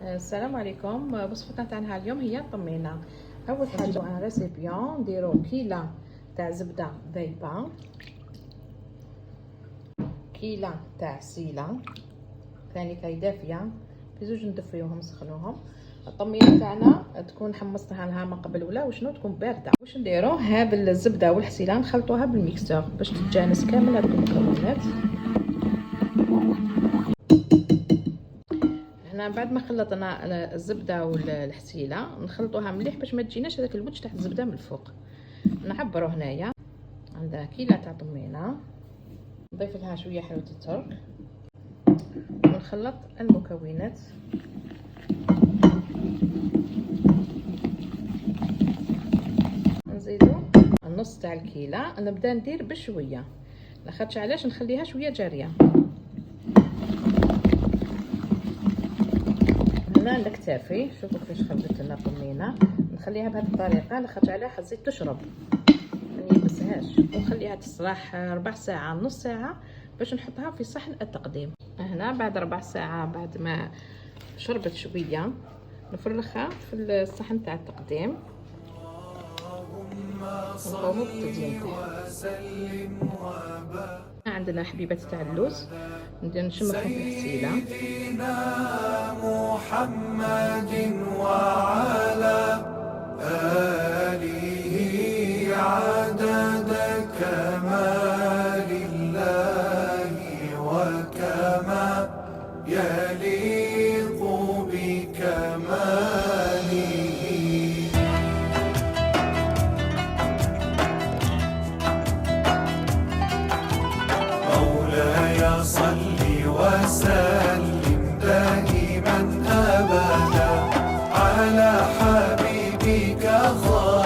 السلام عليكم. وصفتنا تاعنا اليوم هي طمينه. اول حاجه ان ريسيبيون نديرو كيله تاع زبده ذايبه، كيله تاع سيله ثاني كاي دافيه، في زوج ندفيوهم نسخنوهم. الطمينه تاعنا تكون حمصتها لها ما قبل ولا وشنو تكون بارده. واش نديرو؟ هاد الزبده والحسيله نخلطوها بالميكسور باش تتجانس كامل هاد المكونات. هنا بعد ما خلطنا الزبده والحسيله نخلطوها مليح باش ما تجيناش هذاك الوجه تاع الزبده من الفوق. نعبرو هنايا عندنا كيله تاع طمينه، نضيف لها شويه حلوه الترك ونخلط المكونات. نزيدو النص تاع الكيله، نبدا ندير بشويه لاخاطش علاش نخليها شويه جاريه. هنا نكتفي، شوفوا كيفاش خرجت لنا طمينه. نخليها بهذه الطريقه لاخاطش عليها حزيت تشرب، ما نيبسهاش، ونخليها تصلاح ربع ساعه نص ساعه باش نحطها في صحن التقديم. هنا بعد ربع ساعه بعد ما شربت شويه نفرخها في الصحن تاع التقديم ونقوموا بالتزيين تاعها. عندنا حبيبات تاع اللوز نشمخهم في الحسيله. محمد وعلى آله عدد كمال الله وكما يليق بكماله. مولاي صل وسلم دائما أبدا على حبيبك خير